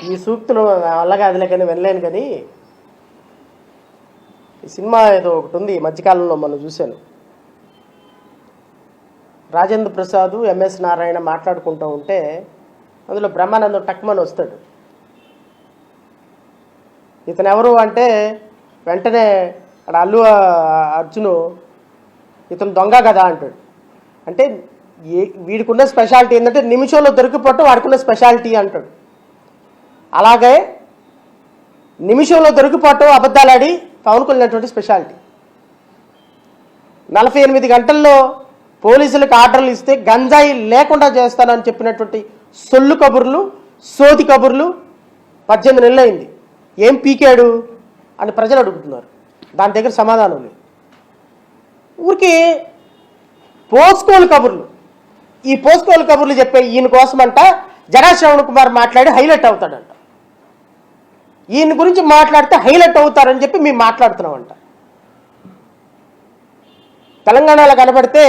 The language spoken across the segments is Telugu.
ఈ సూక్తులు అలాగే అదిలే కానీ వినలేను. కానీ ఈ సినిమా ఏదో ఒకటి ఉంది ఈ మధ్యకాలంలో మనం చూశాను. రాజేంద్ర ప్రసాద్ ఎంఎస్ నారాయణ మాట్లాడుకుంటూ ఉంటే అందులో బ్రహ్మానందం టక్మన్ వస్తాడు. ఇతను ఎవరు అంటే వెంటనే అల్లు అర్జును ఇతను దొంగ కదా అంటాడు. అంటే వీడికున్న స్పెషాలిటీ ఏంటంటే నిమిషంలో దొరికిపోవటం వాడికున్న స్పెషాలిటీ అంటాడు. అలాగే నిమిషంలో దొరికిపోవటం అబద్ధాలాడి పవన్ కళ్యాణ్ స్పెషాలిటీ. 48 గంటల్లో పోలీసులకు ఆర్డర్లు ఇస్తే గంజాయి లేకుండా చేస్తానని చెప్పినటువంటి సొల్లు కబుర్లు, సోది కబుర్లు 18 నెలలు అయింది. ఏం పీకాడు అని ప్రజలు అడుగుతున్నారు. దాని దగ్గర సమాధానం లేదు. ఊరికి పోస్కోలు కబుర్లు, ఈ పోస్కోలు కబుర్లు చెప్పే ఈయన కోసమంట జడా శ్రవణ్ కుమార్ మాట్లాడి హైలైట్ అవుతాడంట. ఈయన గురించి మాట్లాడితే హైలైట్ అవుతారని చెప్పి మేము మాట్లాడుతున్నామంట. తెలంగాణలో కనబడితే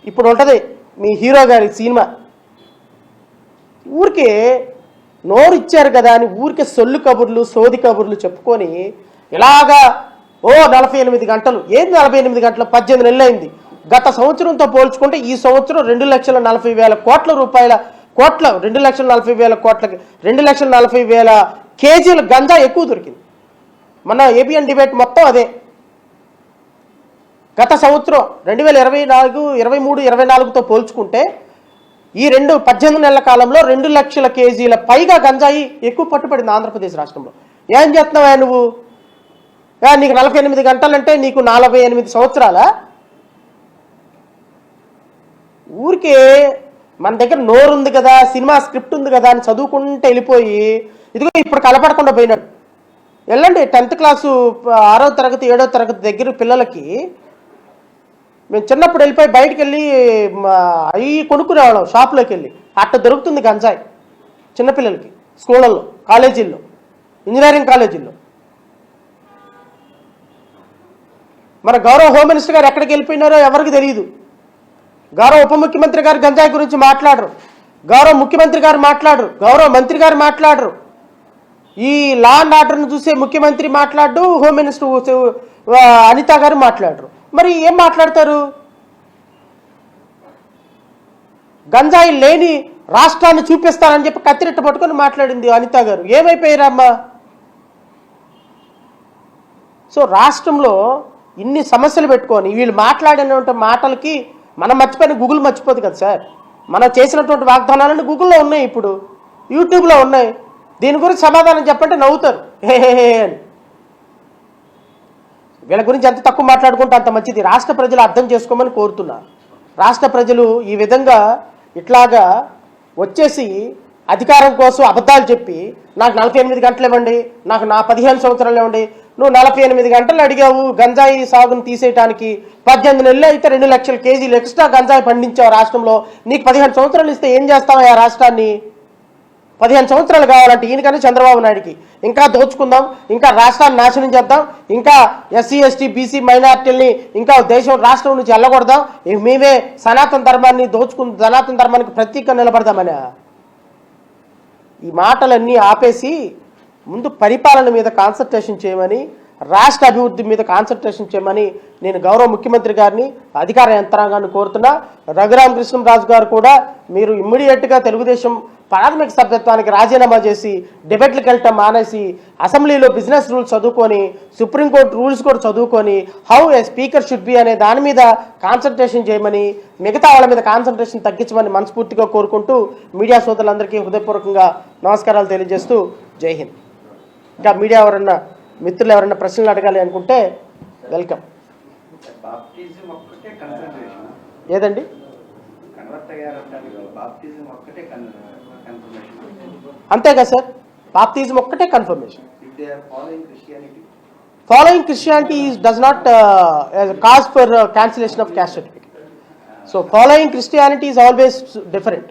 ఇప్పుడు ఉంటుంది మీ హీరో గారి సినిమా. ఊరికే నోరు ఇచ్చారు కదా అని ఊరికే సొల్లు కబుర్లు, సోది కబుర్లు చెప్పుకొని ఇలాగా 48 గంటలు. ఏది 48 గంటలు? 18 నెలలు అయింది. గత సంవత్సరంతో పోల్చుకుంటే ఈ సంవత్సరం 2,40,000 కోట్ల రూపాయల 2,40,000 కోట్లకి 2,40,000 కేజీల గంజా ఎక్కువ దొరికింది. మన ఏబిఎన్ డిబేట్ మొత్తం అదే. గత సంవత్సరం 2024, 23, 24తో పోల్చుకుంటే ఈ 18 నెలల కాలంలో 2 లక్షల కేజీల పైగా గంజాయి ఎక్కువ పట్టుబడింది ఆంధ్రప్రదేశ్ రాష్ట్రంలో. ఏం చేస్తున్నావా నువ్వు? నీకు 48 గంటలంటే నీకు 48 సంవత్సరాల? ఊరికే మన దగ్గర నోరు ఉంది కదా, సినిమా స్క్రిప్ట్ ఉంది కదా అని చదువుకుంటే వెళ్ళిపోయి ఇదిగో ఇప్పుడు కలపడకుండా పోయినాడు. వెళ్ళండి 10th క్లాసు 6వ తరగతి 7వ తరగతి దగ్గర పిల్లలకి మేము చిన్నప్పుడు వెళ్ళిపోయి బయటికి వెళ్ళి అవి కొనుక్కునేవాళ్ళం షాప్లోకి వెళ్ళి. అట్ట దొరుకుతుంది గంజాయి చిన్నపిల్లలకి స్కూళ్ళల్లో, కాలేజీల్లో, ఇంజనీరింగ్ కాలేజీల్లో. మన గౌరవ హోమ్ మినిస్టర్ గారు ఎక్కడికి వెళ్ళిపోయినారో ఎవరికి తెలియదు. గౌరవ ఉప ముఖ్యమంత్రి గారు గంజాయి గురించి మాట్లాడరు, గౌరవ ముఖ్యమంత్రి గారు మాట్లాడరు, గౌరవ మంత్రి గారు మాట్లాడరు. ఈ లా అండ్ ఆర్డర్ను చూసే ముఖ్యమంత్రి మాట్లాడు, హోమ్ మినిస్టర్ అనిత గారు మాట్లాడరు. మరి ఏం మాట్లాడతారు? గంజాయి లేని రాష్ట్రాన్ని చూపిస్తానని చెప్పి కత్తిరెట్ట పట్టుకొని మాట్లాడింది అనిత గారు. ఏమైపోయారమ్మా? సో రాష్ట్రంలో ఇన్ని సమస్యలు పెట్టుకొని వీళ్ళు మాట్లాడినటువంటి మాటలకి మనం మర్చిపోయిన గూగుల్ మర్చిపోదు కదా సార్. మనం చేసినటువంటి వాగ్దానాలన్నీ గూగుల్లో ఉన్నాయి, ఇప్పుడు యూట్యూబ్లో ఉన్నాయి. దీని గురించి సమాధానం చెప్పంటే నవ్వుతారు హే అని. వీళ్ళ గురించి ఎంత తక్కువ మాట్లాడుకుంటే అంత మంచిది. రాష్ట్ర ప్రజలు అర్థం చేసుకోమని కోరుతున్నా. రాష్ట్ర ప్రజలు ఈ విధంగా ఇట్లాగా వచ్చేసి అధికారం కోసం అబద్ధాలు చెప్పి నాకు 48 గంటలు ఇవ్వండి, నాకు 15 సంవత్సరాలు ఇవ్వండి. నువ్వు 48 గంటలు అడిగావు గంజాయి సాగును తీసేయడానికి. 18 నెలలు అయితే 2 లక్షల కేజీలు ఎక్స్ట్రా గంజాయి పండించావు రాష్ట్రంలో. నీకు 15 సంవత్సరాలు ఇస్తే ఏం చేస్తావా ఆ రాష్ట్రాన్ని? 15 సంవత్సరాలు కావాలంటే ఈయనకన్నా చంద్రబాబు నాయుడికి ఇంకా దోచుకుందాం, ఇంకా రాష్ట్రాన్ని నాశనం చేద్దాం, ఇంకా ఎస్సీ ఎస్టీ బీసీ మైనార్టీలని ఇంకా దేశం రాష్ట్రం నుంచి వెళ్ళకూడదాం, మేమే సనాతన ధర్మాన్ని సనాతన ధర్మానికి ప్రతీక నిలబడదామని. ఈ మాటలన్నీ ఆపేసి ముందు పరిపాలన మీద కాన్సన్ట్రేషన్ చేయమని, రాష్ట్ర అభివృద్ధి మీద కాన్సన్ట్రేషన్ చేయమని నేను గౌరవ ముఖ్యమంత్రి గారిని, అధికార యంత్రాంగాన్ని కోరుతున్నా. రఘురామకృష్ణరాజు గారు కూడా మీరు ఇమ్మీడియట్గా తెలుగుదేశం ప్రాథమిక సభ్యత్వానికి రాజీనామా చేసి డిబేట్లకు వెళ్ళటం మానేసి అసెంబ్లీలో బిజినెస్ రూల్స్ చదువుకొని, సుప్రీంకోర్టు రూల్స్ కూడా చదువుకొని how A speaker should be అనే దాని మీద కాన్సన్ట్రేషన్ చేయమని, మిగతా వాళ్ళ మీద కాన్సన్ట్రేషన్ తగ్గించమని మనస్ఫూర్తిగా కోరుకుంటూ మీడియా సోదరులందరికీ హృదయపూర్వకంగా నమస్కారాలు తెలియజేస్తూ జై హింద్. ఇంకా మీడియా ఎవరన్నా మిత్రులు ఎవరైనా ప్రశ్నలు అడగాలి అనుకుంటే వెల్కమ్. ఏదండి? అంతే కదా సార్, బాప్టిజం ఒక్కటే confirmation. Following Christianity does not cause for cancellation of caste certificate. So following Christianity is always different.